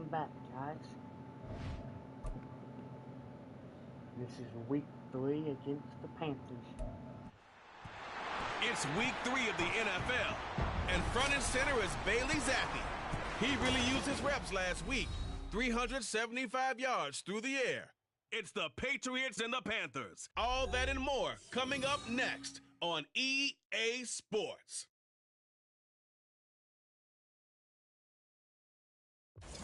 Welcome back, guys. This is week 3 against the Panthers. It's week 3 of the NFL, and front and center is Bailey Zappi. He really used his reps last week, 375 yards through the air. It's the Patriots and the Panthers. All that and more coming up next on EA Sports.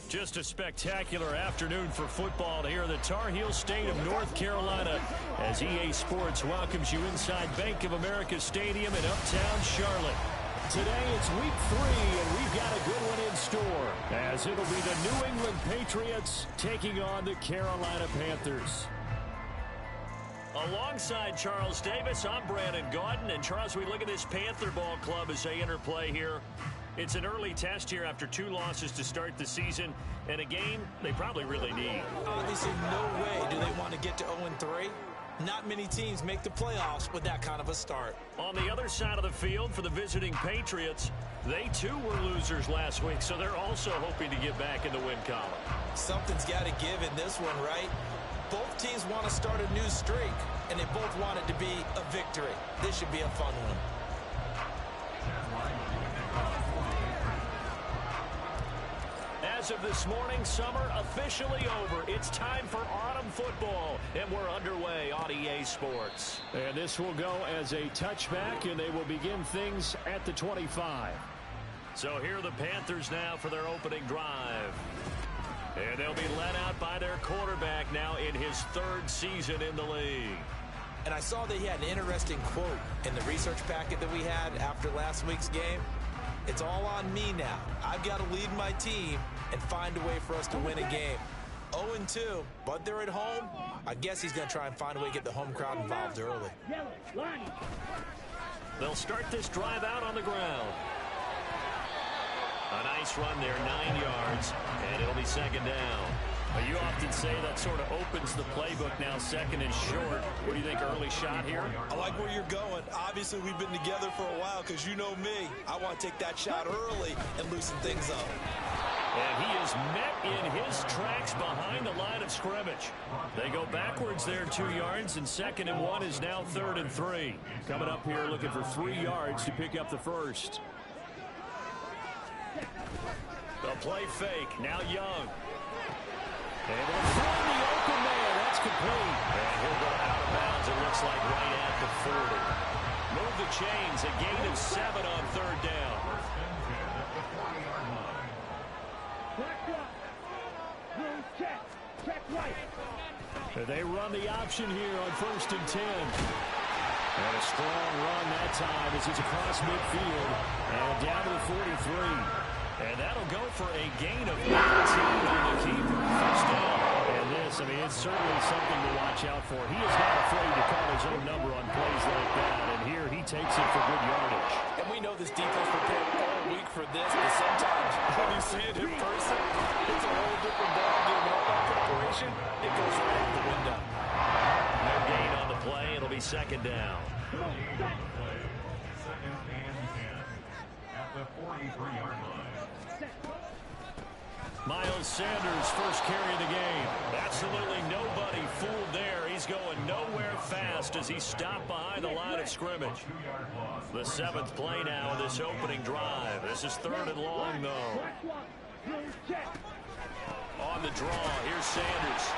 Just a spectacular afternoon for football here in the Tar Heel state of North Carolina as EA Sports welcomes you inside Bank of America Stadium in uptown Charlotte. Today it's week 3, and we've got a good one in store as it'll be the New England Patriots taking on the Carolina Panthers. Alongside Charles Davis, I'm Brandon Gaudin. And Charles, we look at this Panther ball club as they enter play here. It's an early test here after 2 losses to start the season, and a game they probably really need. Obviously, no way do they want to get to 0-3. Not many teams make the playoffs with that kind of a start. On the other side of the field for the visiting Patriots, they too were losers last week, so they're also hoping to get back in the win column. Something's got to give in this one, right? Both teams want to start a new streak, and they both want it to be a victory. This should be a fun one. As of this morning, summer officially over. It's time for autumn football, and we're underway on EA Sports. And this will go as a touchback, and they will begin things at the 25. So here are the Panthers now for their opening drive. And they'll be led out by their quarterback now in his 3rd season in the league. And I saw that he had an interesting quote in the research packet that we had after last week's game. It's all on me now. I've got to lead my team and find a way for us to win a game. 0-2, but they're at home. I guess he's going to try and find a way to get the home crowd involved early. They'll start this drive out on the ground. A nice run there, 9 yards, and it'll be second down. You often say that sort of opens the playbook now, 2nd and short. What do you think, early shot here? I like where you're going. Obviously, we've been together for a while because you know me. I want to take that shot early and loosen things up. And he is met in his tracks behind the line of scrimmage. They go backwards there 2 yards, and 2nd and 1 is now 3rd and 3. Coming up here looking for 3 yards to pick up the first. The play fake, now Young. And they'll find the open man. That's complete. And he'll go out of bounds, it looks like, right at the 40. Move the chains, a gain of 7 on 3rd down. And they run the option here on 1st and 10. And a strong run that time as it's across midfield and down to the 43. And that'll go for a gain of 18 on the keeper. First down. And this, I mean, it's certainly something to watch out for. He is not afraid to call his own number on plays like that. And here he takes it for good yardage. And we know this defense prepared all week for this, but sometimes when you see it in person, it's a whole different ballgame. All that preparation, it goes right out the window. No gain on the play. It'll be 2nd down. At the 43-yard line. Miles Sanders, first carry of the game. Absolutely nobody fooled there. He's going nowhere fast as he stopped behind the line of scrimmage. The 7th play now in this opening drive. This is 3rd and long, though. On the draw, here's Sanders.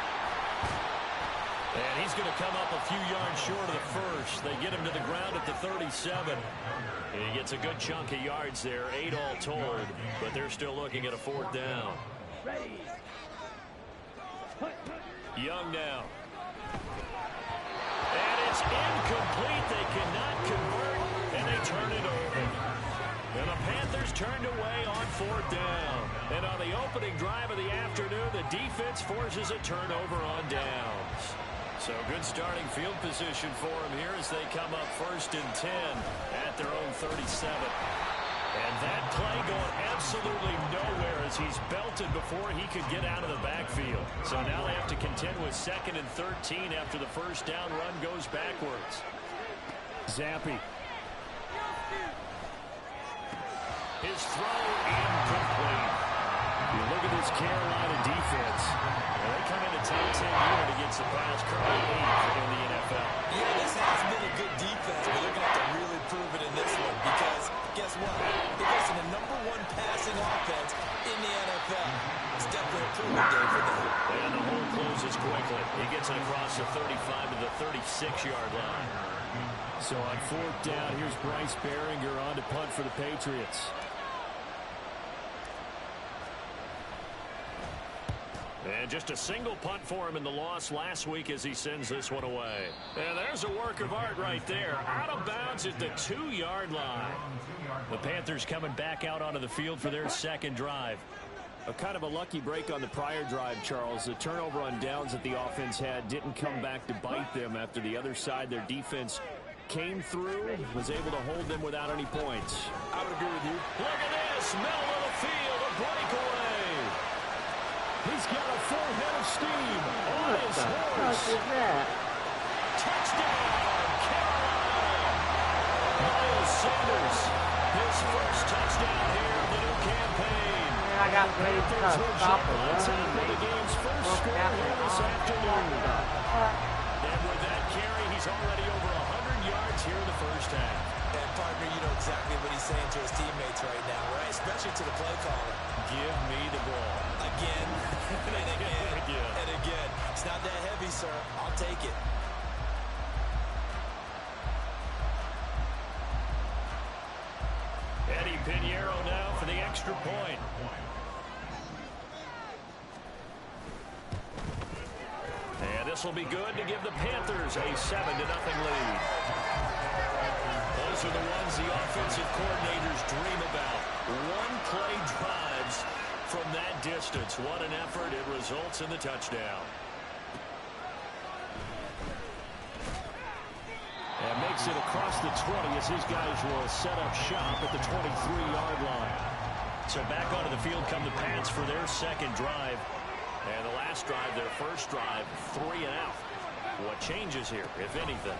And he's going to come up a few yards short of the first. They get him to the ground at the 37. He gets a good chunk of yards there, 8 all told, but they're still looking at a 4th down. Young now. And it's incomplete. They cannot convert, and they turn it over. And the Panthers turned away on 4th down. And on the opening drive of the afternoon, the defense forces a turnover on downs. So good starting field position for them here as they come up 1st and 10 at their own 37. And that play going absolutely nowhere as he's belted before he could get out of the backfield. So now they have to contend with 2nd and 13 after the first down run goes backwards. Zappi. His throw incomplete. You look at this Carolina defense. They come in the top 10 unit against the pass, currently 8th in the NFL. Yeah, this has been a good defense, but they're going to have to really prove it in this one because, guess what? They're facing the #1 passing offense in the NFL. It's definitely a proving day for them. And the hole closes quickly. He gets it across the 35 to the 36-yard line. So on 4th down, here's Bryce Behringer on to punt for the Patriots. And just a single punt for him in the loss last week as he sends this one away. And there's a work of art right there. Out of bounds at the 2-yard line. The Panthers coming back out onto the field for their second drive. A kind of a lucky break on the prior drive, Charles. The turnover on downs that the offense had didn't come back to bite them after the other side. Their defense came through, was able to hold them without any points. I would agree with you. Look at this. Middle of the field, a breakaway. He's got a full head of steam on his horse. Touchdown, Carolina. Miles Sanders, his first touchdown here of the new campaign. I got ready to stop it. The game's first score here this afternoon. And with that carry, he's already over 100 yards here in the first half. And, partner, you know exactly what he's saying to his teammates right now, right? Especially to the play caller. Give me the ball. Again, and again, and again. It's not that heavy, sir. I'll take it. Eddie Pinheiro now for the extra point. And this will be good to give the Panthers a 7-0 lead. Those are the ones the offensive coordinators dream about. One-play drives from that distance. What an effort. It results in the touchdown. And makes it across the 20 as his guys will set up shop at the 23-yard line. So back onto the field come the Pats for their second drive. And the last drive, their first drive, 3 and out. What changes here, if anything?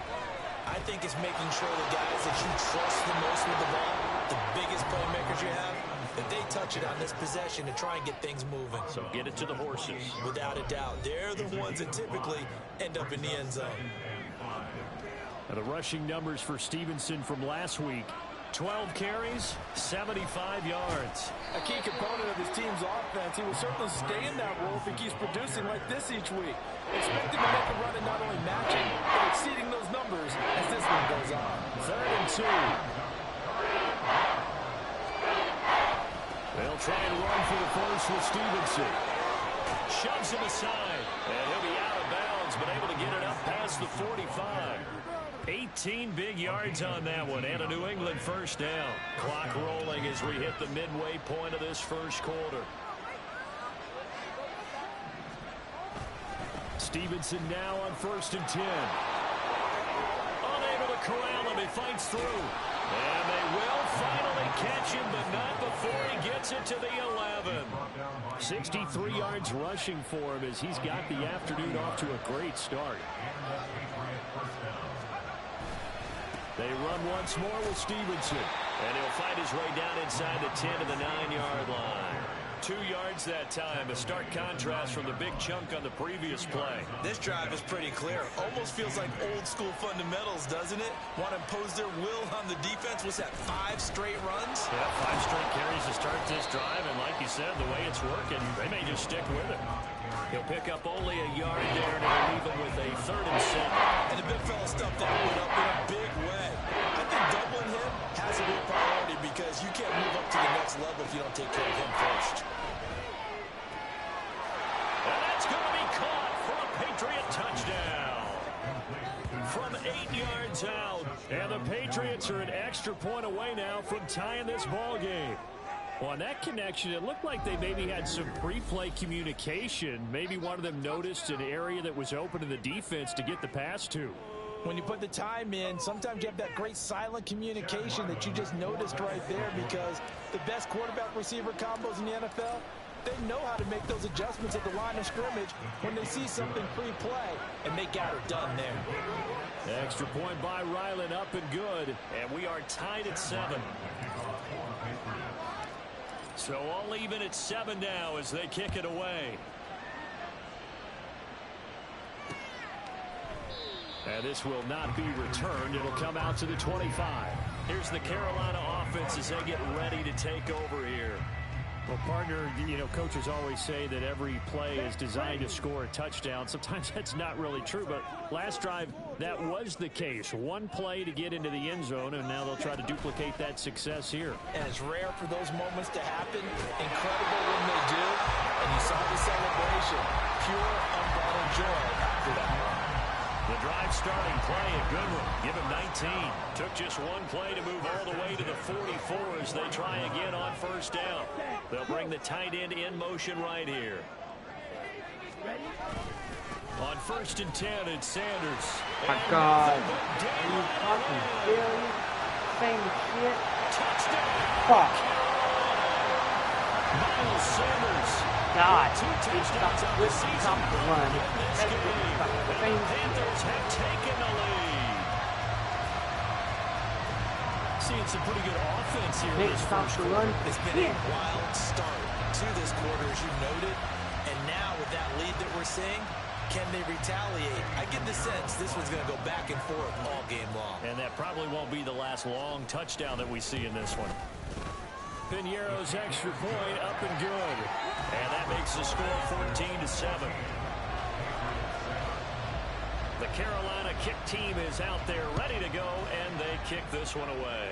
I think it's making sure the guys that you trust the most with the ball, the biggest playmakers you have, that they touch it on this possession to try and get things moving. So get it to the horses. Without a doubt. They're the ones that typically end up in the end zone. Now the rushing numbers for Stevenson from last week. 12 carries, 75 yards. A key component of his team's offense. He will certainly stay in that role if he keeps producing like this each week. Expect him to make a run and not only matching, but exceeding those numbers as this one goes on. 3rd and 2. They'll try and run for the first with Stevenson. Shoves him aside, and he'll be out of bounds, but able to get it up past the 45. 18 big yards on that one, and a New England first down. Clock rolling as we hit the midway point of this first quarter. Stevenson now on 1st and 10. Unable to corral him, he fights through. And they will finally catch him, but not before he gets it to the 11. 63 yards rushing for him as he's got the afternoon off to a great start. They run once more with Stevenson. And he'll find his way down inside the 10 to the 9-yard line. 2 yards that time. A stark contrast from the big chunk on the previous play. This drive is pretty clear. Almost feels like old school fundamentals, doesn't it? Want to impose their will on the defense. What's that, 5 straight runs? Yeah, 5 straight carries to start this drive. And like you said, the way it's working, they may just stick with it. He'll pick up only a yard there to leave him with a 3rd and 7. And the big fella stuffed that one up in a big way. I think doubling him has to be a priority because you can't move up to the next level if you don't take care of him first. And that's going to be caught for a Patriot touchdown. From 8 yards out. And the Patriots are an extra point away now from tying this ball game. Well, on that connection, it looked like they maybe had some pre-play communication. Maybe one of them noticed an area that was open to the defense to get the pass to. When you put the time in, sometimes you have that great silent communication that you just noticed right there because the best quarterback-receiver combos in the NFL, they know how to make those adjustments at the line of scrimmage when they see something pre-play, and they got it done there. Extra point by Ryland, up and good. And we are tied at 7. So all even at 7 now as they kick it away. And this will not be returned. It'll come out to the 25. Here's the Carolina offense as they get ready to take over here. Well, partner, you know, coaches always say that every play is designed to score a touchdown. Sometimes that's not really true, but last drive, that was the case. One play to get into the end zone, and now they'll try to duplicate that success here. And it's rare for those moments to happen. Incredible when they do. And you saw the celebration. Pure, unbridled joy after that one. The drive starting play, a good one. Give him 19. Took just one play to move all the way to the 44 as they try again on first down. They'll bring the tight end in motion right here. On 1st and 10, it's Sanders. My God. Are you fucking serious? Same shit. Touchdown. Fuck. Miles Sanders. God. Two touchdowns on the season. Stop the run. Panthers have taken the lead. Seeing some pretty good offense here. Nick, stop the run. It's been a wild start to this quarter, as you noted. And now with that lead that we're seeing, can they retaliate? I get the sense this one's going to go back and forth all game long. And that probably won't be the last long touchdown that we see in this one. Piñeiro's extra point up and good. And that makes the score 14-7. The Carolina kick team is out there ready to go, and they kick this one away.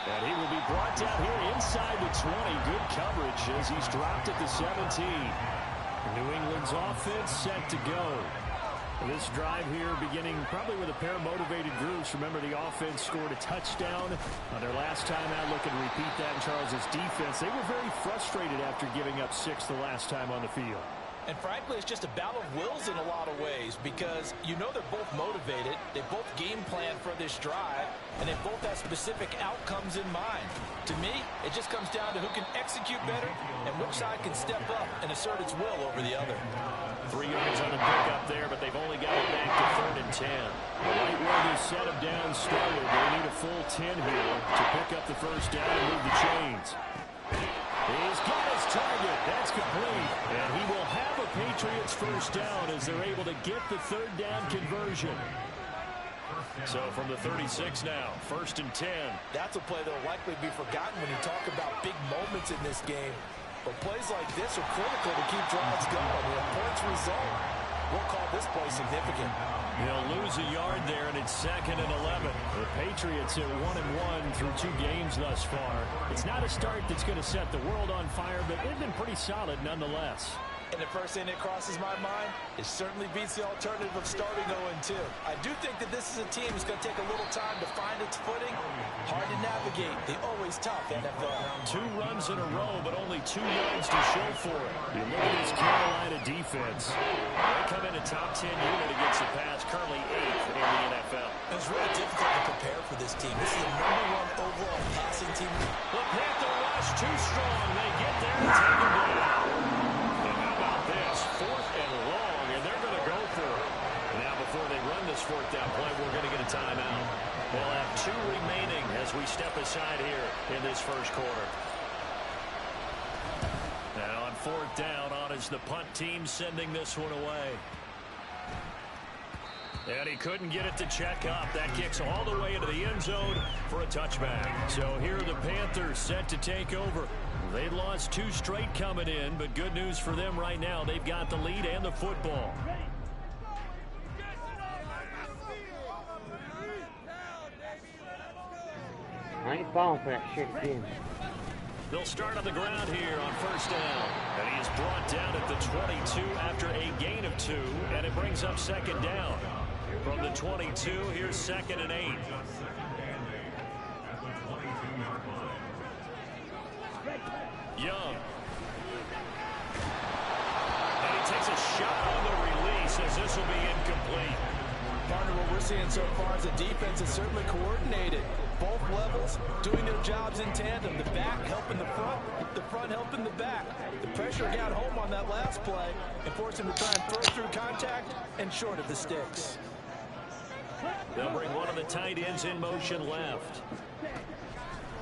And he will be brought down here inside the 20. Good coverage as he's dropped at the 17. New England's offense set to go. This drive here beginning probably with a pair of motivated groups. Remember, the offense scored a touchdown on their last time out. Look and repeat that in Charles's defense. They were very frustrated after giving up 6 the last time on the field. And frankly, it's just a battle of wills in a lot of ways because you know they're both motivated. They both game plan for this drive, and they both have specific outcomes in mind. To me, it just comes down to who can execute better and which side can step up and assert its will over the other. 3 yards on the pickup there, but they've only got it back to 3rd and 10. The right wing is set him down started. They need a full 10 here to pick up the first down and move the chains. He's got his target. That's complete. And he will have a Patriots first down as they're able to get the 3rd down conversion. So from the 36 now, 1st and 10. That's a play that will likely be forgotten when you talk about big moments in this game. But plays like this are critical to keep drives going. When points result, we'll call this play significant. They'll lose a yard there, and it's 2nd and 11. The Patriots at 1-1 through 2 games thus far. It's not a start that's going to set the world on fire, but they've been pretty solid nonetheless. And the first thing that crosses my mind, it certainly beats the alternative of starting 0-2. I do think that this is a team that's going to take a little time to find its footing. Hard to navigate the always tough NFL. 2 runs in a row, but only 2 yards to show for it. You look at this Carolina defense. They come in a top 10 unit against the pass, currently 8th in the NFL. It's really difficult to prepare for this team. This is the #1 overall passing team. The Panther rush too strong. They get there and take him down. And how about this? 4th and long, and they're going to go for it. Now, before they run this 4th down play, we're going to get a timeout. They'll have 2 remaining as we step aside here in this first quarter. Now on 4th down, on is the punt team sending this one away. And he couldn't get it to check up. That kicks all the way into the end zone for a touchback. So here are the Panthers set to take over. They've lost 2 straight coming in, but good news for them right now. They've got the lead and the football. I ain't falling for that shit again. They'll start on the ground here on 1st down. And he is brought down at the 22 after a gain of 2, and it brings up 2nd down. From the 22, here's 2nd and 8. Young. And he takes a shot on the release as this will be incomplete. Partner, what we're seeing so far is the defense is certainly coordinated. Both levels doing their jobs in tandem. The back helping the front helping the back. The pressure got home on that last play and forced him to try and throw through contact and short of the sticks. They'll bring one of the tight ends in motion left.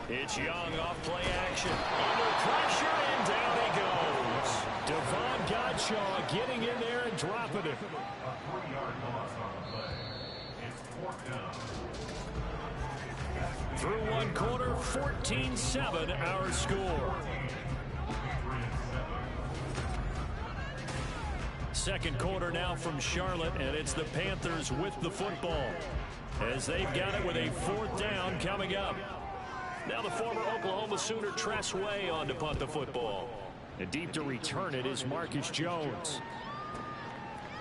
It's Young off play action. Under pressure, and down he goes. Devon Godshaw getting in there and dropping it. Through one quarter, 14-7 our score. Second quarter now from Charlotte, and it's the Panthers with the football as they've got it with a fourth down coming up. Now the former Oklahoma Sooner Tress Way on to punt the football. And deep to return it is Marcus Jones.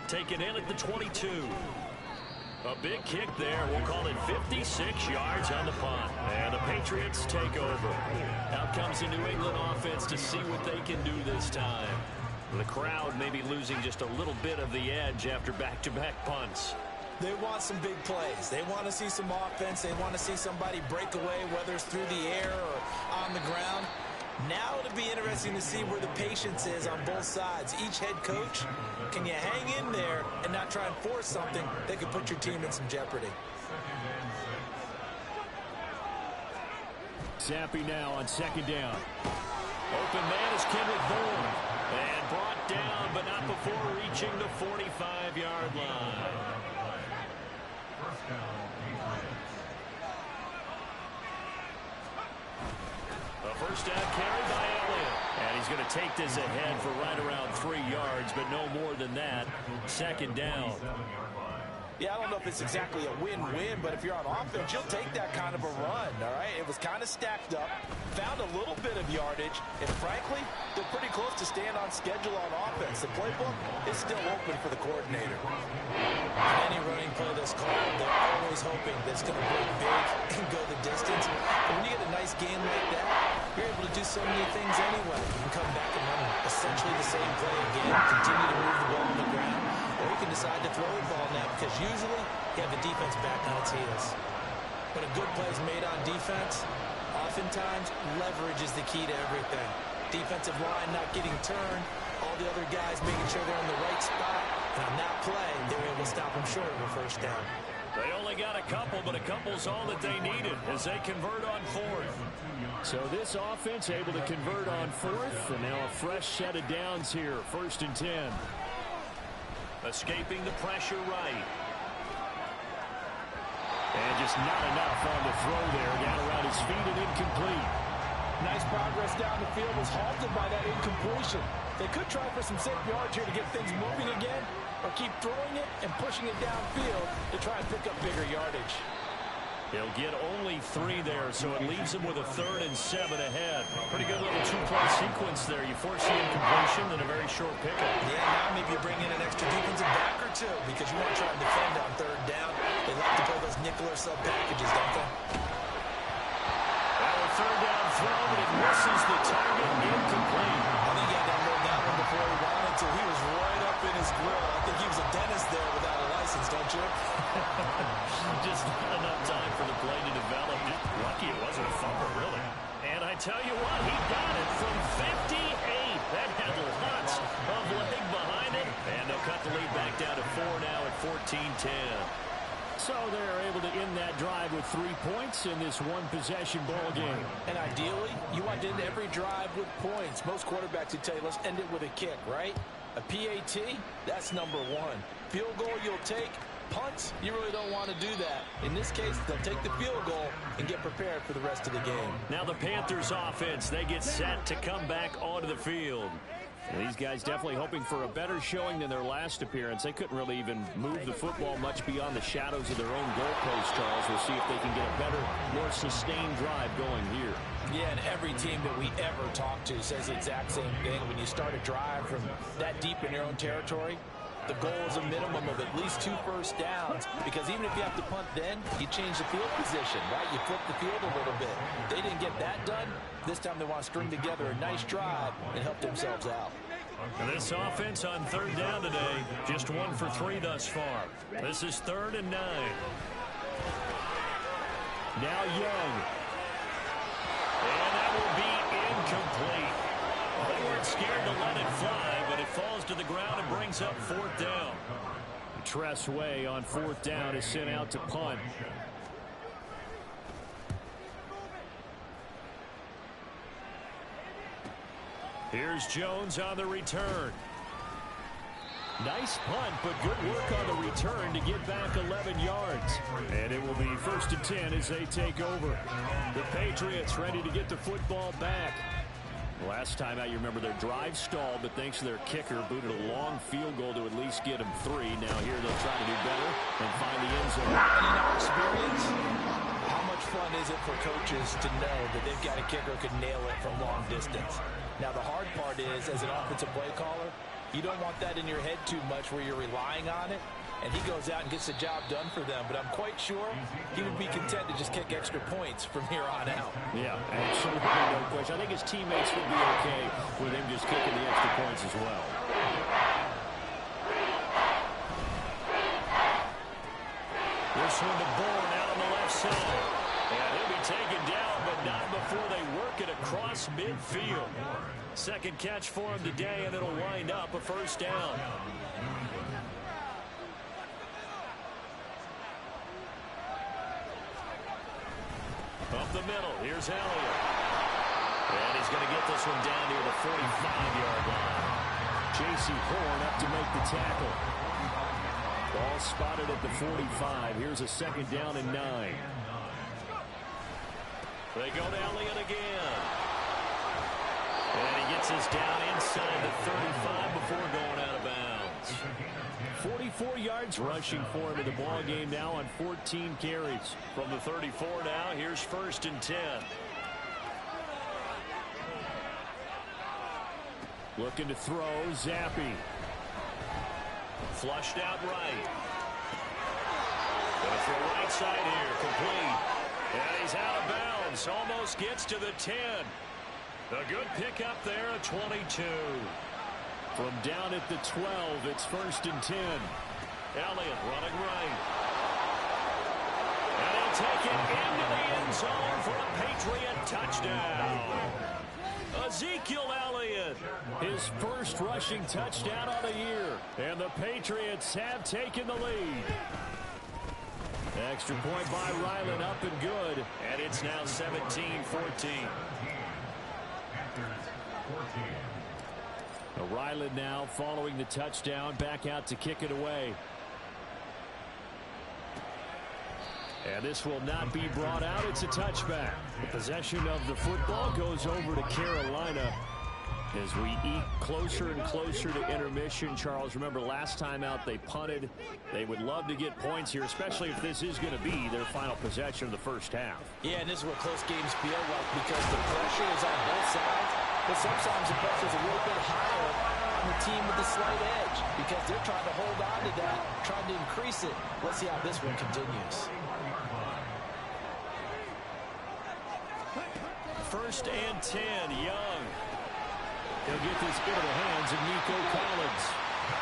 Taken in at the 22. A big kick there. We'll call it 56 yards on the punt. And the Patriots take over. Out comes the New England offense to see what they can do this time. The crowd may be losing just a little bit of the edge after back-to-back punts. They want some big plays. They want to see some offense. They want to see somebody break away, whether it's through the air or on the ground. Now it'll be interesting to see where the patience is on both sides. Each head coach, can you hang in there and not try and force something that could put your team in some jeopardy? Zappi now on second down. Open man is Kendrick Bourne. And brought down, but not before reaching the 45-yard line. A first down carry by Elliott. And he's going to take this ahead for right around 3 yards, but no more than that. Second down. Yeah, I don't know if it's exactly a win-win, but if you're on offense, you'll take that kind of a run, all right? It was kind of stacked up, found a little bit of yardage, and frankly, they're pretty close to staying on schedule on offense. The playbook is still open for the coordinator. Any running play that's called, they're always hoping that it's going to break big and go the distance. But when you get a nice game like that, you're able to do so many things anyway. You can come back and run essentially the same play again, continue to move the ball on the ground, or you can decide to throw the ball now because usually you have the defense back on its heels. But a good play is made on defense. Oftentimes, leverage is the key to everything. Defensive line not getting turned, all the other guys making sure they're in the right spot. And on that play, they were able to stop them short of a first down. They only got a couple, but a couple's all that they needed as they convert on fourth. So this offense able to convert on fourth, and now a fresh set of downs here, 1st and 10. Escaping the pressure right. And just not enough on the throw there. Down around his feet and incomplete. Nice progress down the field was halted by that incompletion. They could try for some safe yards here to get things moving again, or keep throwing it and pushing it downfield to try and pick up bigger yardage. He'll get only 3 there, so it leaves him with a 3rd and 7 ahead. Pretty good little 2-play sequence there. You force the incompletion and a very short pickup. Yeah, now maybe you bring in an extra defensive back or two because you want to try and defend on 3rd down. They like to play those nickel or sub packages, don't they? Well, a 3rd down throw, but it misses the target. Incomplete. I think he had to unload that one before he wanted to. He was right up in his grill. I think he was a dentist there without a license, don't you? Just not enough time for the play to develop. Just lucky it wasn't a fumble, really. And I tell you what, he got it from 58. That had lots of leg behind it. And they'll cut the lead back down to 4 now at 14-10. So they're able to end that drive with 3 points in this one-possession ball game. And ideally, you want to end every drive with points. Most quarterbacks would tell you, let's end it with a kick, right? A PAT, that's number 1. Field goal you'll take. Punts, you really don't want to do that. In this case, they'll take the field goal and get prepared for the rest of the game. Now the Panthers offense, they get set to come back onto the field. And these guys definitely hoping for a better showing than their last appearance. They couldn't really even move the football much beyond the shadows of their own goalpost, Charles. We'll see if they can get a better, more sustained drive going here. Yeah, and every team that we ever talk to says the exact same thing. When you start a drive from that deep in your own territory, the goal is a minimum of at least 2 first downs, because even if you have to punt then, you change the field position, right? You flip the field a little bit. They didn't get that done. This time they want to string together a nice drive and help themselves out. And this offense on 3rd down today, just 1 for 3 thus far. This is 3rd and 9. Now Young. And that will be incomplete. They weren't scared to let it fly, but it falls to the ground and brings up 4th down. Tress Way on 4th down is sent out to punt. Here's Jones on the return. Nice punt, but good work on the return to get back 11 yards. And it will be 1st and 10 as they take over. The Patriots ready to get the football back. Last time out, you remember their drive stalled, but thanks to their kicker, booted a long field goal to at least get them 3. Now here they'll try to do better and find the end zone. And in our experience, how much fun is it for coaches to know that they've got a kicker who can nail it from long distance? Now the hard part is, as an offensive play caller, you don't want that in your head too much where you're relying on it. And he goes out and gets the job done for them. But I'm quite sure he would be content to just kick extra points from here on out. Yeah, absolutely, no question. I think his teammates would be okay with him just kicking the extra points as well. This one to Bourne out on the left side. And he'll be taken down, but not before they work it across midfield. Second catch for him today, and it'll wind up a 1st down. Up the middle, here's Elliott. And he's going to get this one down near the 45-yard line. J.C. Horn up to make the tackle. Ball spotted at the 45. Here's a 2nd down and 9. They go to Elliott again. And he gets us down inside the 35 before going out of bounds. 44 yards rushing for him in the ball game now on 14 carries. From the 34 now, here's 1st and 10. Looking to throw, Zappi. Flushed out right. Going to throw right side here, complete. And he's out of bounds, almost gets to the 10. A good pickup there, a 22. From down at the 12, it's 1st and 10. Elliott running right. And he'll take it into the end zone for a Patriot touchdown. Ezekiel Elliott, his first rushing touchdown of the year. And the Patriots have taken the lead. Extra point by Ryland, up and good. And it's now 17-14. Ryland now following the touchdown, back out to kick it away. And this will not be brought out. It's a touchback. The possession of the football goes over to Carolina as we eke closer and closer to intermission. Charles, remember last time out they punted. They would love to get points here, especially if this is going to be their final possession of the first half. Yeah, and this is where close games feel like, because the pressure is on both sides. But sometimes the pressure is a little bit higher on the team with the slight edge because they're trying to hold on to that, trying to increase it. Let's see how this one continues. 1st and 10, Young. He'll get this into the hands of Nico Collins.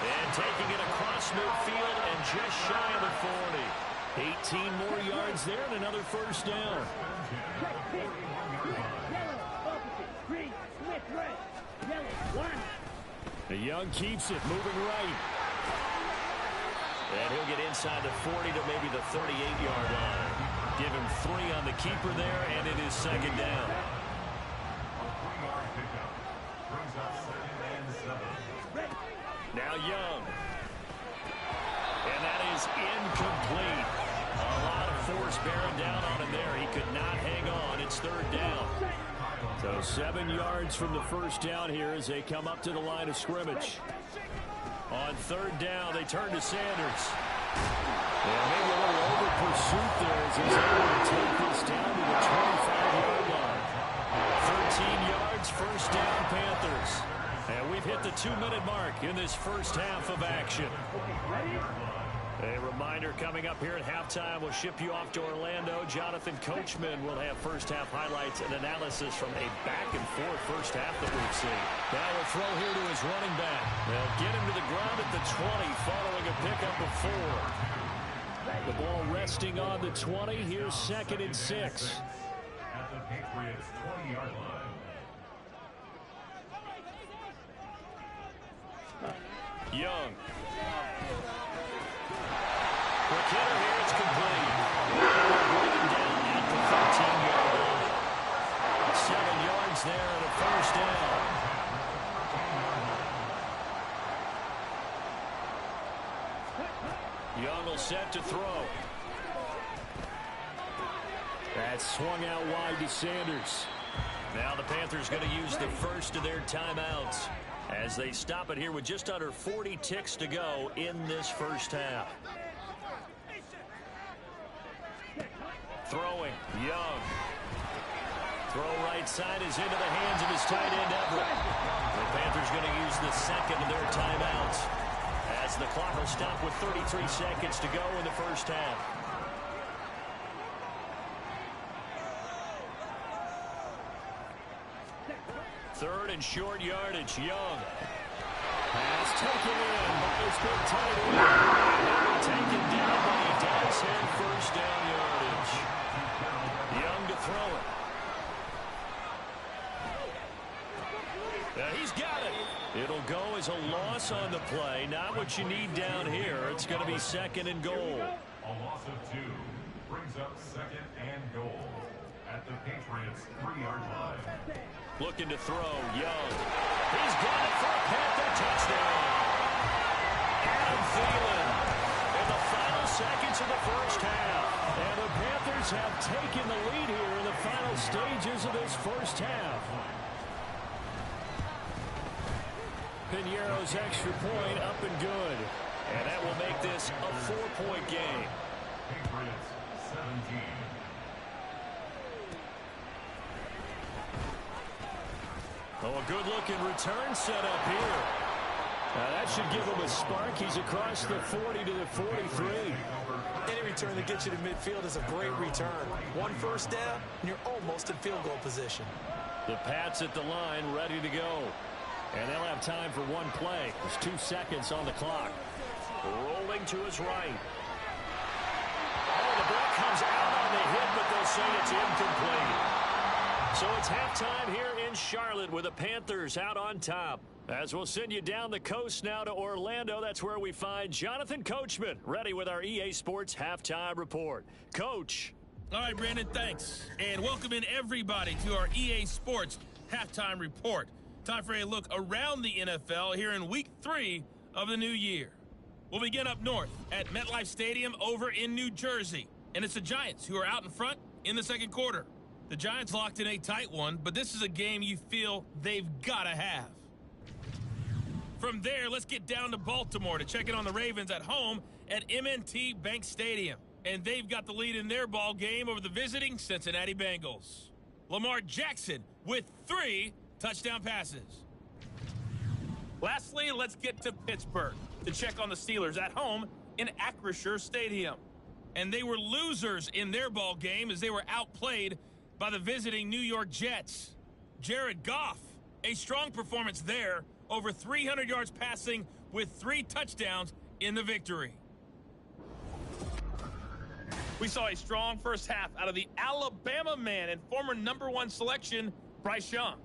And taking it across midfield and just shy of the 40. 18 more yards there and another 1st down. The Young keeps it, moving right. And he'll get inside the 40 to maybe the 38-yard line. Give him 3 on the keeper there, and it is 2nd down. Now Young. And that is incomplete. A lot of force bearing down on him there. He could not hang on. It's 3rd down. So 7 yards from the 1st down here as they come up to the line of scrimmage. On 3rd down, they turn to Sanders. And maybe a little over pursuit there as he's able to take this down to the 25-yard line. 13 yards, 1st down, Panthers. And we've hit the 2-minute mark in this first half of action. A reminder coming up here at halftime, we'll ship you off to Orlando. Jonathan Coachman will have first half highlights and analysis from a back-and-forth first half that we've seen. Now a throw here to his running back. They'll get him to the ground at the 20 following a pickup of 4. The ball resting on the 20. Here's 2nd and 6. At the Patriots 20-yard line. Young. Quick hitter here, it's complete. Bringing down at the 13-yard line. 7 yards there and a first down. Young will set to throw. That's swung out wide to Sanders. Now the Panthers going to use the first of their timeouts as they stop it here with just under 40 ticks to go in this first half. Throwing, Young. Throw right side is into the hands of his tight end, Everett. The Panthers going to use the second of their timeouts as the clock will stop with 33 seconds to go in the first half. Third and short yardage, Young. Pass taken in by his big tight end. Taken down, but he does have first down yardage. Young to throw it. He's got it. It'll go as a loss on the play. Not what you need down here. It's going to be second and goal. A loss of 2 brings up second and goal at the Patriots' 3-yard line. Looking to throw, Young. He's got it for a Panther touchdown. Adam Thielen in the final seconds of the first half. And the Panthers have taken the lead here in the final stages of this first half. Piñeiro's extra point up and good. And that will make this a 4-point game. Patriots 17. Oh, a good-looking return set up here. Now that should give him a spark. He's across the 40 to the 43. Any return that gets you to midfield is a great return. One first down, and you're almost in field goal position. The Pats at the line, ready to go. And they'll have time for one play. There's 2 seconds on the clock. Rolling to his right. Oh, the ball comes out on the hit, but they'll say it's incomplete. So it's halftime here in Charlotte with the Panthers out on top. As we'll send you down the coast now to Orlando, that's where we find Jonathan Coachman, ready with our EA Sports Halftime Report. Coach. All right, Brandon, thanks. And welcome in everybody to our EA Sports Halftime Report. Time for a look around the NFL here in Week 3 of the new year. We'll begin up north at MetLife Stadium over in New Jersey. And it's the Giants who are out in front in the second quarter. The Giants locked in a tight one, but this is a game you feel they've got to have. From there, let's get down to Baltimore to check in on the Ravens at home at M&T Bank Stadium. And they've got the lead in their ball game over the visiting Cincinnati Bengals. Lamar Jackson with 3 touchdown passes. Lastly, let's get to Pittsburgh to check on the Steelers at home in Acrisure Stadium. And they were losers in their ball game as they were outplayed by the visiting New York Jets. Jared Goff, a strong performance there, over 300 yards passing with 3 touchdowns in the victory. We saw a strong first half out of the Alabama man and former #1 selection, Bryce Young.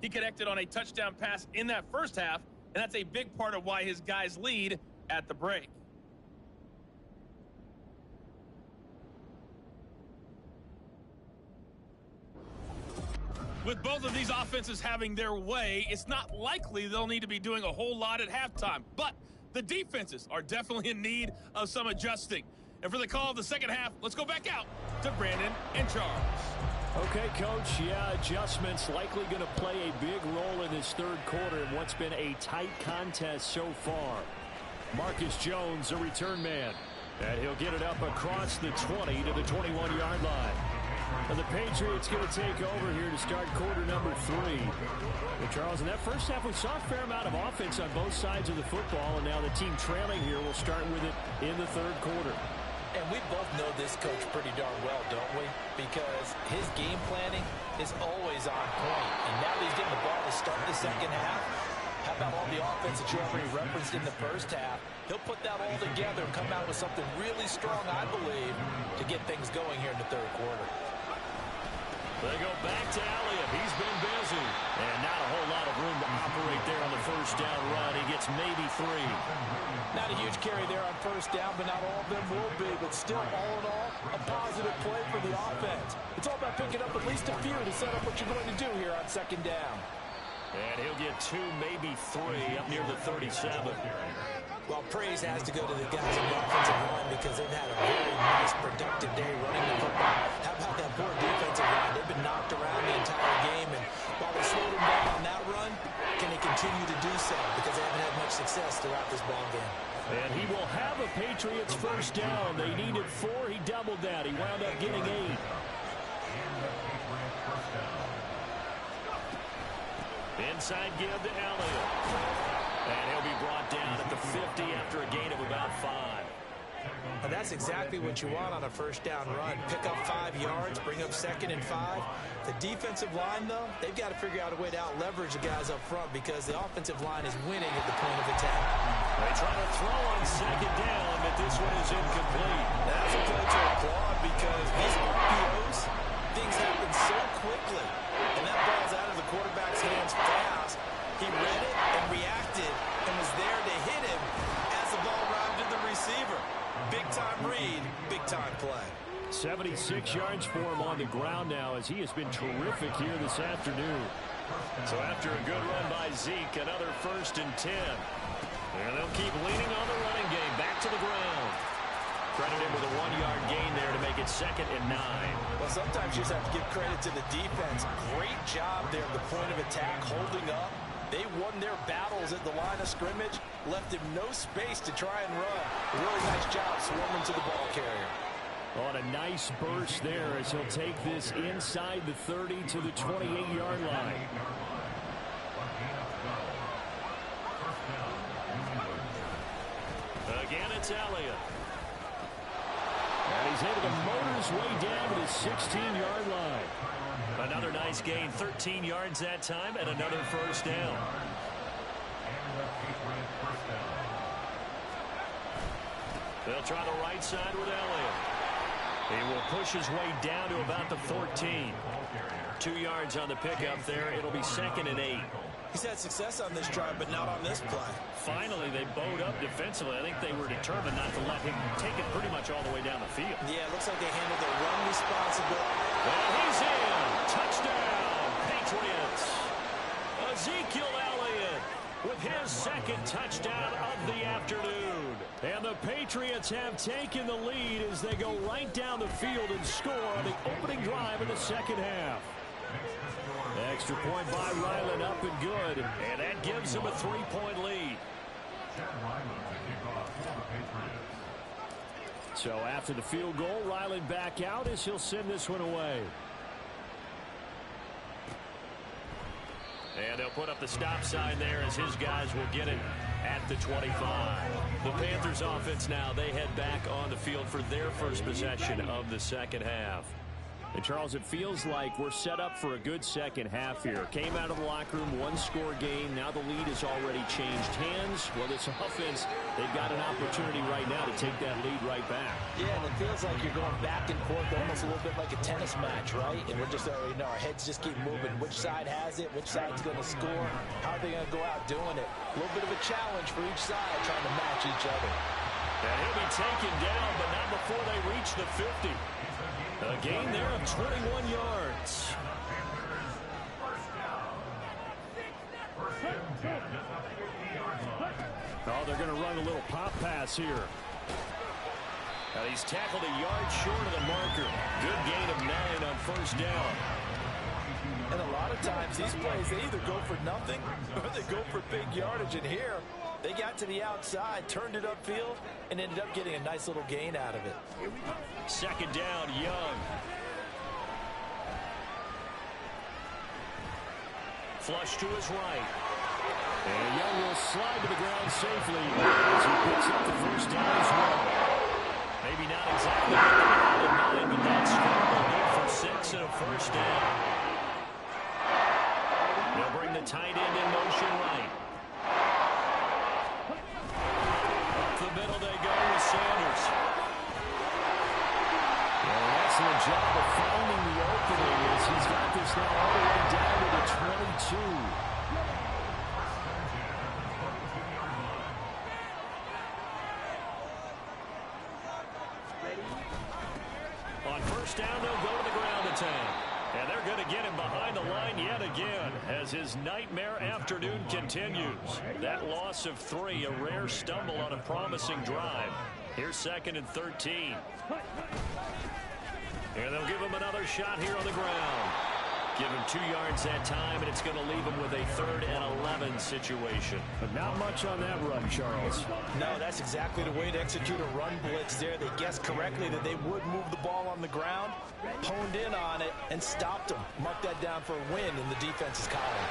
He connected on a touchdown pass in that first half, and that's a big part of why his guys lead at the break. With both of these offenses having their way, it's not likely they'll need to be doing a whole lot at halftime. But the defenses are definitely in need of some adjusting. And for the call of the second half, let's go back out to Brandon and Charles. Okay, Coach, yeah, adjustments likely going to play a big role in this third quarter in what's been a tight contest so far. Marcus Jones, a return man, and he'll get it up across the 20 to the 21-yard line. And the Patriots going to take over here to start quarter number 3. And Charles, in that first half, we saw a fair amount of offense on both sides of the football, and now the team trailing here will start with it in the third quarter. And we both know this coach pretty darn well, don't we? Because his game planning is always on point. And now that he's getting the ball to start the second half, how about all the offense that you already referenced in the first half? He'll put that all together and come out with something really strong, I believe, to get things going here in the third quarter. The They go back to Elliott. He's been busy. And not a whole lot of room to operate there on the first down run. He gets maybe 3. Not a huge carry there on first down, but not all of them will be. But still, all in all, a positive play for the offense. It's all about picking up at least a few to set up what you're going to do here on second down. And he'll get 2, maybe 3 up near the 37. Well, praise has to go to the guys in the offensive line because they've had a very nice, productive day running the football. How about that poor defensive line? They've been knocked around the entire game, and while they slowed them down on that run, can they continue to do so? Because they haven't had much success throughout this ball game. And he will have a Patriots first down. They needed 4. He doubled that. He wound up getting 8. Inside give to Elliott. And he'll be brought down at the 50 after a gain of about 5. And that's exactly what you want on a first down run. Pick up 5 yards, bring up 2nd and 5. The defensive line, though, they've got to figure out a way to out-leverage the guys up front because the offensive line is winning at the point of attack. They try to throw on second down, but this one is incomplete. That's a play to applaud because these RPOs, things happen so quickly. And that ball's out of the quarterback's hands fast. He read it and reacted and was there to hit him as the ball arrived at the receiver. Big-time read, big-time play. 76 yards for him on the ground now as he has been terrific here this afternoon. So after a good run by Zeke, another 1st and 10. And they'll keep leaning on the running game. Back to the ground. Credited with a 1-yard gain there to make it 2nd and 9. Well, sometimes you just have to give credit to the defense. Great job there at the point of attack, holding up. They won their battles at the line of scrimmage, left him no space to try and run. A really nice job swarming to the ball carrier. On a nice burst there as he'll take this inside the 30 to the 28-yard line. Again, it's Elliott. And he's able to motor his way down to the 16-yard line. Another nice gain, 13 yards that time, and another first down. They'll try the right side with Elliott. He will push his way down to about the 14. 2 yards on the pickup there. It'll be 2nd and 8. He's had success on this drive, but not on this play. Finally, they bowed up defensively. I think they were determined not to let him take it pretty much all the way down the field. Yeah, it looks like they handled their run responsibility. And he's in. Touchdown, Patriots. Ezekiel Elliott with his 2nd touchdown of the afternoon. And the Patriots have taken the lead as they go right down the field and score on the opening drive in the second half. Extra point by Ryland, up and good. And that gives him a 3-point lead. So after the field goal, Ryland back out as he'll send this one away. And they'll put up the stop sign there as his guys will get it at the 25. The Panthers offense now, they head back on the field for their first possession of the second half. And Charles, it feels like we're set up for a good second half here. Came out of the locker room, 1-score game. Now the lead has already changed hands. Well, this offense, they've got an opportunity right now to take that lead right back. Yeah, and it feels like you're going back and forth almost a little bit like a tennis match, right? And we're just, our heads just keep moving. Which side has it? Which side's going to score? How are they going to go out doing it? A little bit of a challenge for each side trying to match each other. And he'll be taken down, but not before they reach the 50. A gain there of 21 yards. Oh, they're going to run a little pop pass here. He's tackled a yard short of the marker. Good gain of 9 on first down. And a lot of times these plays, they either go for nothing or they go for big yardage. And here, they got to the outside, turned it upfield, and ended up getting a nice little gain out of it. Second down, Young. Flush to his right. And Young will slide to the ground safely as he picks up the first down as well. Maybe not exactly what they had in mind, but that's scramble good for 6 and a first down. They'll bring the tight end in motion right. Up the middle they go with Sanders. An excellent job of finding the opening as he's got On first down, they'll go to the ground attack. And they're going to get him behind the line yet again as his nightmare afternoon continues. That loss of 3, a rare stumble on a promising drive. Here's 2nd and 13. And they'll give him another shot here on the ground. Give him 2 yards that time, and it's going to leave him with a 3rd and 11 situation. But not much on that run, Charles. No, that's exactly the way to execute a run blitz there. They guessed correctly that they would move the ball on the ground, honed in on it, and stopped them. Mark that down for a win in the defense's column.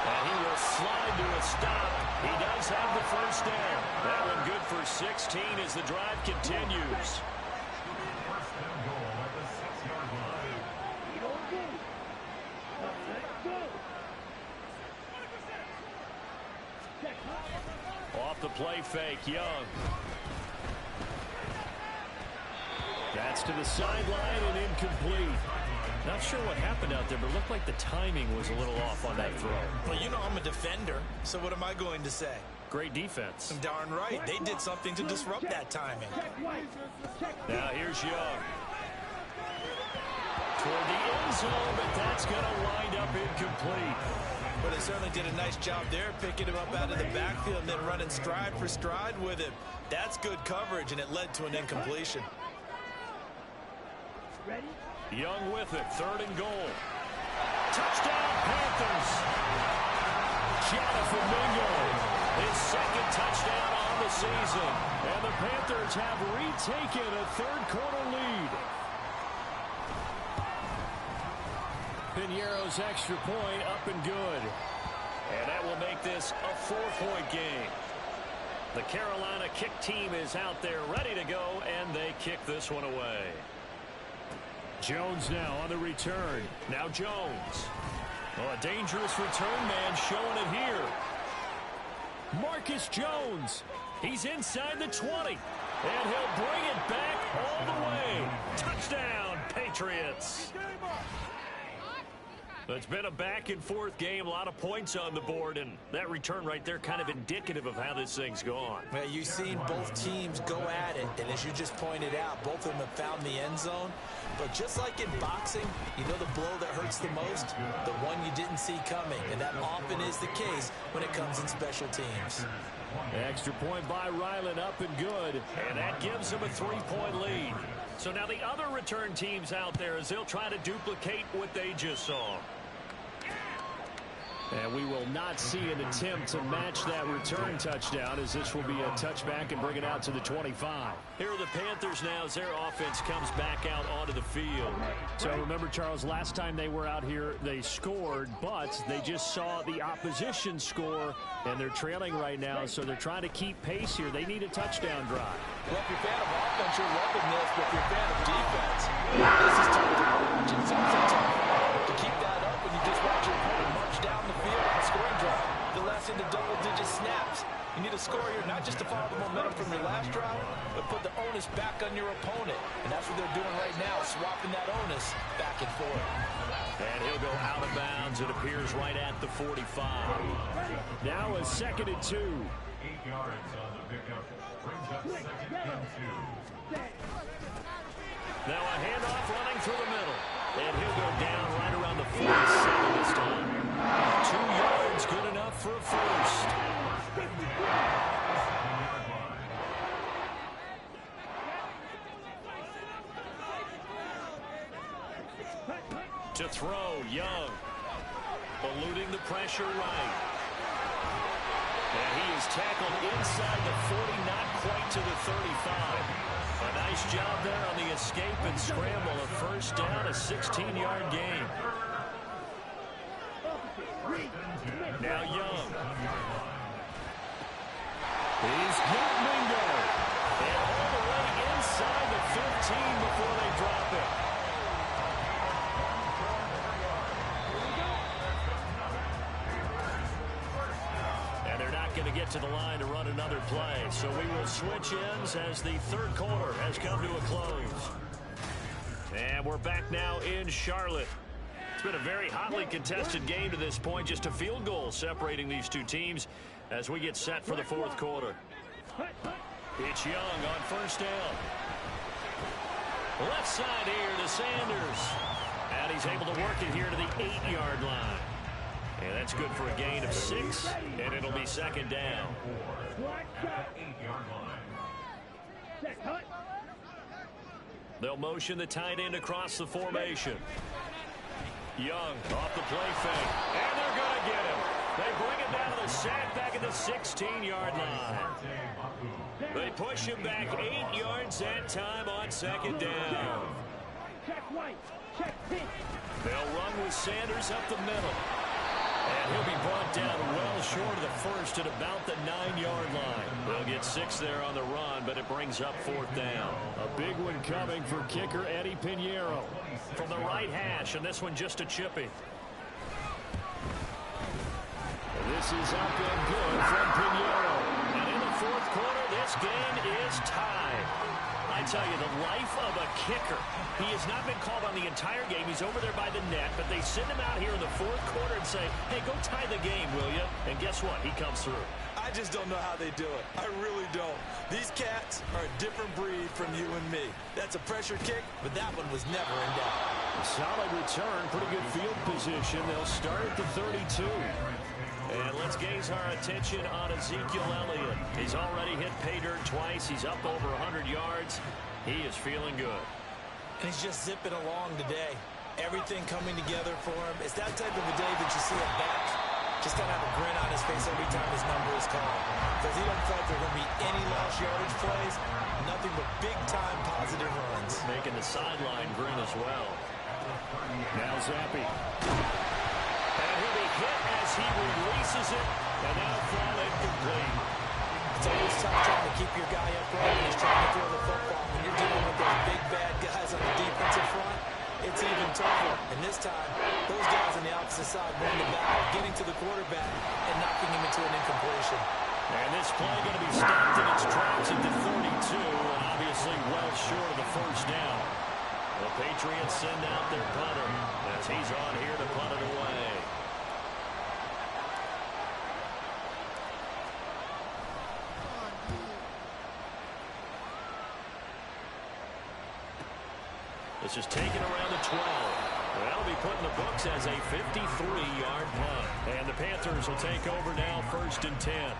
And he will slide to a stop. He does have the first down. That one good for 16 as the drive continues. Off the play fake, Young. That's to the sideline and incomplete. Not sure what happened out there, but it looked like the timing was a little off on that throw. Well, you know I'm a defender, so what am I going to say? Great defense. Darn right. They did something to disrupt that timing. Now here's Young. Toward the end zone, but that's going to wind up incomplete. But they certainly did a nice job there, picking him up out of the backfield and then running stride for stride with him. That's good coverage, and it led to an incompletion. Young with it, 3rd and goal. Touchdown, Panthers. Jonathan Mingo, his 2nd touchdown on the season. And the Panthers have retaken a 3rd-quarter lead. Piñeiro's extra point up and good. And that will make this a 4-point game. The Carolina kick team is out there ready to go, and they kick this one away. Jones now on the return. Now Jones. Oh, a dangerous return man showing it here. Marcus Jones. He's inside the 20. And he'll bring it back all the way. Touchdown, Patriots. It's been a back-and-forth game, a lot of points on the board, and that return right there kind of indicative of how this thing's gone. Well, you've seen both teams go at it, and as you just pointed out, both of them have found the end zone. But just like in boxing, you know the blow that hurts the most? The one you didn't see coming, and that often is the case when it comes in special teams. Extra point by Ryland up and good, and that gives them a 3-point lead. So now the other return teams out there as they'll try to duplicate what they just saw. And we will not see an attempt to match that return touchdown, as this will be a touchback and bring it out to the 25. Here are the Panthers now as their offense comes back out onto the field. So remember, Charles, last time they were out here, they scored, but they just saw the opposition score, and they're trailing right now, so they're trying to keep pace here. They need a touchdown drive. Well, if you're a fan of offense, you're loving this, but if you're a fan of defense, this is tough to watch. It's also tough to keep that up when you just watch your opponent march down the field on a scoring drive. The last into double-digit snaps. You need a score here, not just to follow the momentum from your last drive, but put the onus back on your opponent. And that's what they're doing right now, swapping that onus back and forth. And he'll go out of bounds. It appears right at the 45. Now a 2nd and 2. 8 yards on the pickup. Brings up 2nd and 2. Now a handoff running through the middle. And he'll go down right around the 47 this time. 2 yards, good enough for a first. To throw, Young. Eluding the pressure right. And he is tackled inside the 40, not quite to the 35. A nice job there on the escape and scramble. A first down, a 16-yard gain. Now Young. He's got Mingo. And all the way inside the 15 before they drop it. And they're not going to get to the line to run another play. So we will switch ends as the 3rd quarter has come to a close. And we're back now in Charlotte. It's been a very hotly contested game to this point. Just a field goal separating these two teams as we get set for the fourth quarter. It's Young on first down. Left side here to Sanders. And he's able to work it here to the 8-yard line. And that's good for a gain of 6, and it'll be second down. They'll motion the tight end across the formation. Young off the play fake, and they're going to get him. They bring him down to the sack back at the 16-yard line. They push him back 8 yards that time on second down. They'll run with Sanders up the middle. And he'll be brought down well short of the first at about the 9-yard line. They'll get 6 there on the run, but it brings up fourth down. A big one coming for kicker Eddie Pinheiro. From the right hash, and this one just a chippy. This is up and good from Pinheiro. And in the fourth quarter, this game is tied. I tell you, the life of a kicker. He has not been called on the entire game. He's over there by the net, but they send him out here in the fourth quarter and say, hey, go tie the game, will you? And guess what? He comes through. I just don't know how they do it. I really don't. These cats are a different breed from you and me. That's a pressure kick, but that one was never in doubt. A solid return, pretty good field position. They'll start at the 32. And let's gaze our attention on Ezekiel Elliott. He's already hit pay dirt twice. He's up over 100 yards. He is feeling good. And he's just zipping along today. Everything coming together for him. It's that type of a day that you see a back just kind of have a grin on his face every time his number is called. Because he doesn't feel like there are going to be any lost yardage plays. Nothing but big-time positive runs. Making the sideline grin as well. Now Zappi. And he'll be hit as he releases it, and that'll fall incomplete. It's always tough trying to keep your guy upright when he's trying to throw the football. When you're dealing with those big, bad guys on the defensive front, it's even tougher. And this time, those guys on the opposite side won the battle, getting to the quarterback and knocking him into an incompletion. And this play going to be stopped in its tracks at the 42, and obviously well short of the first down. The Patriots send out their punter as he's on here to punt it away. This is taken around the 12. That'll be put in the books as a 53-yard punt. And the Panthers will take over now, 1st and 10.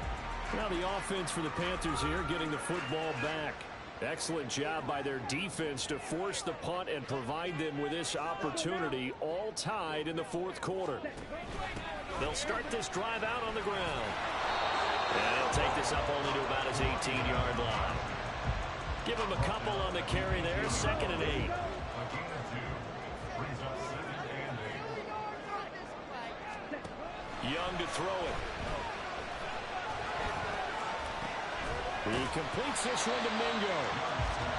Now the offense for the Panthers here getting the football back. Excellent job by their defense to force the punt and provide them with this opportunity, all tied in the fourth quarter. They'll start this drive out on the ground. And they'll take this up only to about his 18-yard line. Give him a couple on the carry there, 2nd and 8. Young to throw it. He completes this one to Mingo.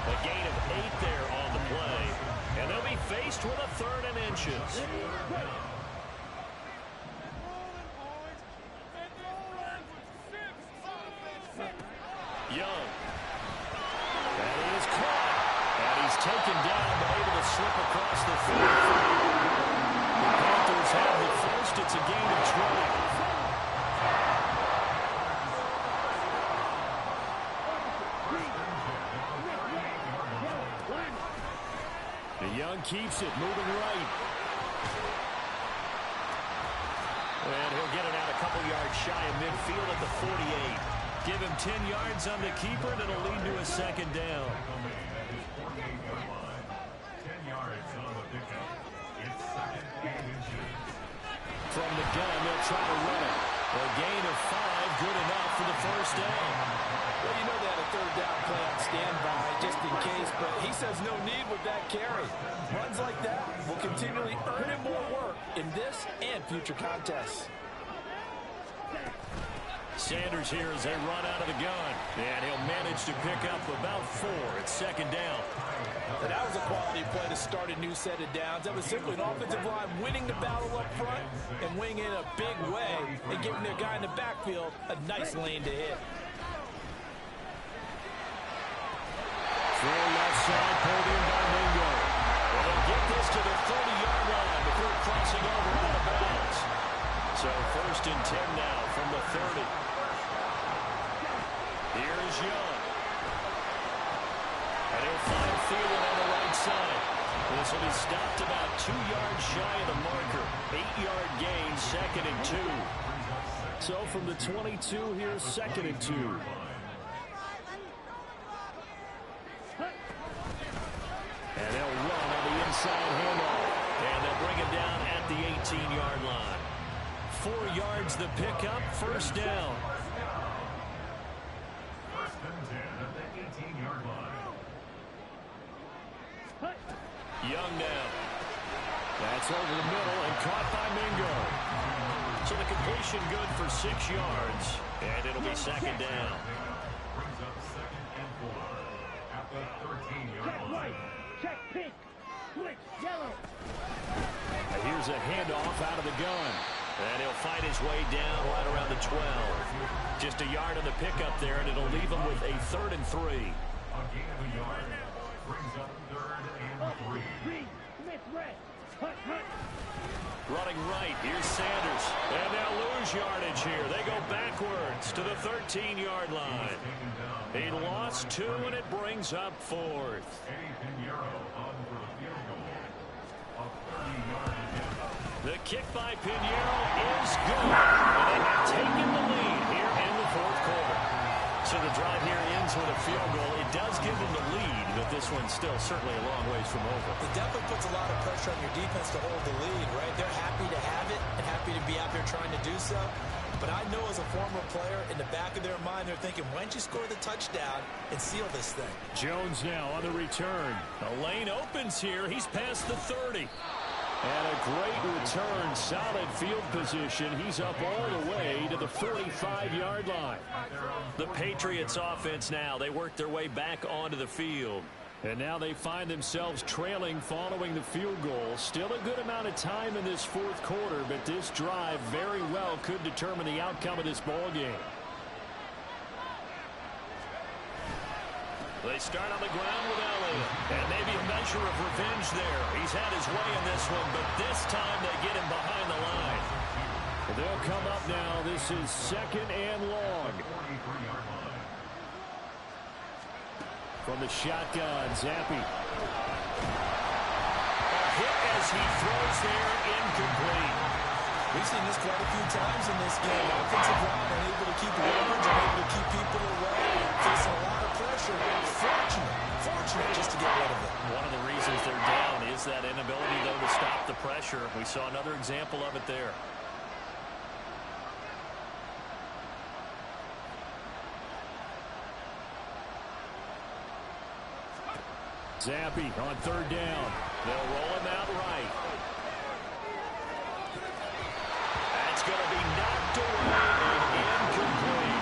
A gain of 8 there on the play. And they'll be faced with a 3rd and inches. Young. That is caught. And he's taken down, but able to slip across the field. The Panthers have the first. It's a gain of 12. Young keeps it, moving right. And he'll get it out a couple yards shy of midfield at the 48. Give him 10 yards on the keeper, and it'll lead to a 2nd down. 10 yards on the pickup. It's 2nd and inches. From the gun, they'll try to run it. A gain of 5, good enough for the 1st down. Well, you know they had a 3rd down play on standby just in case, but he says no need with that carry. Runs like that will continually earn him more work in this and future contests. Sanders here as they run out of the gun. And he'll manage to pick up about 4. It's 2nd down. And that was a quality play to start a new set of downs. That was simply an offensive line winning the battle up front and winning in a big way and giving their guy in the backfield a nice lane to hit. Throw left side, pulled in by Mingo. Well, they'll get this to the 30-yard line before crossing First and 10 now from the 30. Here's Young. And he'll find Thielen on the right side. This will be stopped about 2 yards shy of the marker. 8-yard gain, 2nd and 2. So from the 22, here's 2nd and 2. And they'll run on the inside handoff. And they'll bring it down at the 18-yard line. 4 yards the pickup, first down. First and 10 at the 18-yard line. Young now. That's over the middle and caught by Mingo. So the completion good for 6 yards. And it'll be second down. Brings up 2nd and 4 at the 13-yard line. Check pink. Switch yellow. Here's a handoff out of the gun. And he'll find his way down right around the 12. Just a yard on the pickup there, and it'll leave him with a 3rd and 3. A gain of a yard. Brings up 3rd and 3. Green. Smith red. Hut, hut. Running right, here's Sanders. And they'll lose yardage here. They go backwards to the 13-yard line. He lost 2, and it brings up 4th. Eddie Pinheiro on for the field goal. A 30-yard attempt. The kick by Pinheiro is good. And they have taken the lead here in the 4th quarter. So the drive here ends with a field goal. It does give them the lead, but this one's still certainly a long ways from over. It definitely puts a lot of pressure on your defense to hold the lead, right? They're happy to have it and happy to be out there trying to do so. But I know as a former player, in the back of their mind, they're thinking, why don't you score the touchdown and seal this thing? Jones now on the return. The lane opens here. He's past the 30. And a great return, solid field position. He's up all the way to the 45-yard line. The Patriots offense now, they work their way back onto the field. And now they find themselves trailing following the field goal. Still a good amount of time in this 4th quarter, but this drive very well could determine the outcome of this ball game. They start on the ground with Elliott. And maybe a measure of revenge there. He's had his way in this one, but this time they get him behind the line. They'll come up now. This is 2nd and long. From the shotgun, Zappi. A hit as he throws there, incomplete. We've seen this quite a few times in this game. Offensive line unable to keep leverage, unable to keep people away, facing a lot of pressure. Fortunate just to get rid of it. One of the reasons they're down is that inability, though, to stop the pressure. We saw another example of it there. Zappi on 3rd down. They'll roll him out right. That's going to be knocked away and incomplete.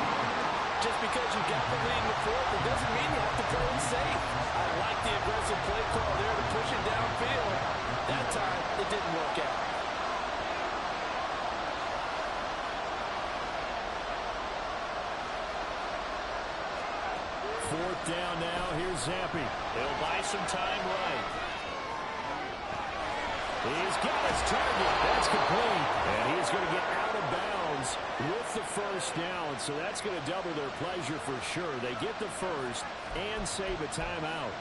Just because you got the lead in the 4th, it doesn't mean you have to play it safe. I like the aggressive play call there to push it downfield. That time, it didn't work out. Fourth down now. Here's Zappi. He'll buy some time right. He's got his target. That's complete. And he's going to get out of bounds with the first down. So that's going to double their pleasure for sure. They get the first and save a timeout.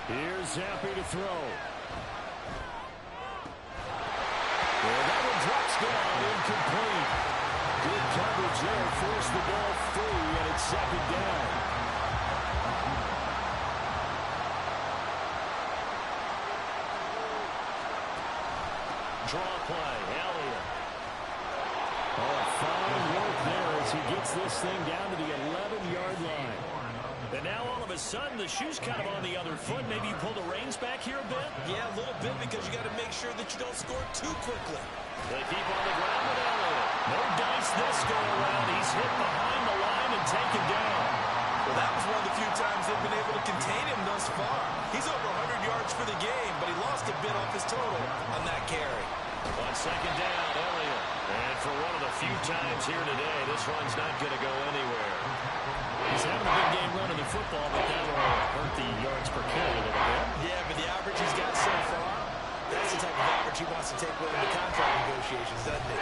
Here's Zappi to throw. Well, that one drops down, incomplete. Good coverage there, forced the ball free, and it's 2nd down. Draw play, Elliott. Oh, fine work there as he gets this thing down to the 11-yard line. And now all of a sudden the shoe's kind of on the other foot. Maybe you pull the reins back here a bit? Yeah, a little bit because you got to make sure that you don't score too quickly. They keep on the ground with Elliott. No dice this go around. He's hit behind the line and taken down. Well, that was one of the few times they've been able to contain him thus far. He's over 100 yards for the game, but he lost a bit off his total on that carry. On second down, Elliott. And for one of the few times here today, this one's not going to go anywhere. He's having a good game running the football, but that will hurt the yards per carry a little bit. Yeah, but the average he's got so far, that's the type of average he wants to take with him in contract negotiations, doesn't it?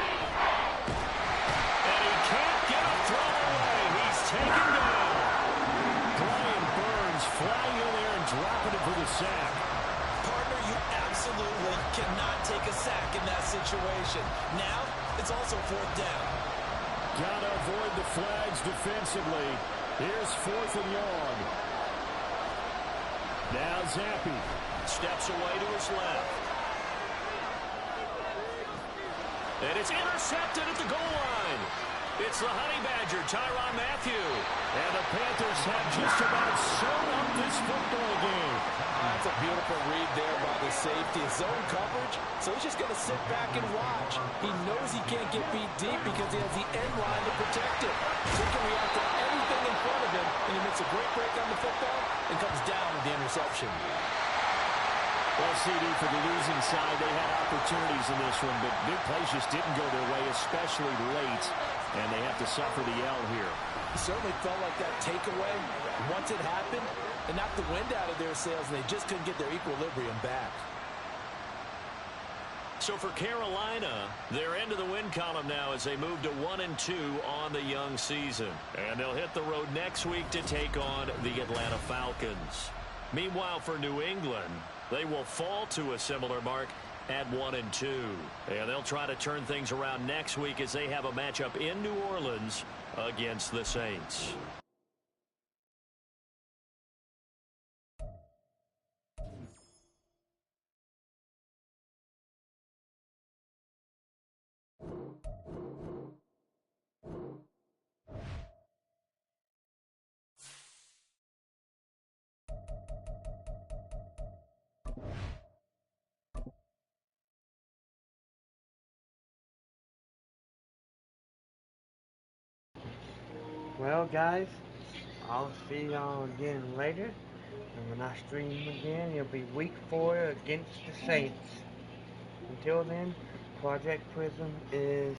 And he can't get a throw away. He's taken down. Brian Burns flying in there and dropping it for the sack. Partner, you absolutely cannot take a sack in that situation. Now, it's also fourth down. Gotta avoid the flags defensively. Here's 4th and long. Now Zappi Steps away to his left. And it's intercepted at the goal line. It's the Honey Badger, Tyrann Mathieu. And the Panthers have just about sewn up this football game. That's a beautiful read there by the safety. Zone coverage, so he's just going to sit back and watch. He knows he can't get beat deep because he has the end line to protect it. So he can react to everything in front of him, and he makes a great break on the football and comes down with the interception. Well, CD, for the losing side, they had opportunities in this one, but big plays just didn't go their way, especially late, and they have to suffer the L here. It certainly felt like that takeaway, once it happened, it knocked the wind out of their sails, and they just couldn't get their equilibrium back. So for Carolina, they're into the win column now as they move to 1-2 on the young season. And they'll hit the road next week to take on the Atlanta Falcons. Meanwhile, for New England, they will fall to a similar mark at 1-2. And they'll try to turn things around next week as they have a matchup in New Orleans against the Saints. Well, guys, I'll see y'all again later. And when I stream again, it'll be week 4 against the Saints. Until then, Project Prism is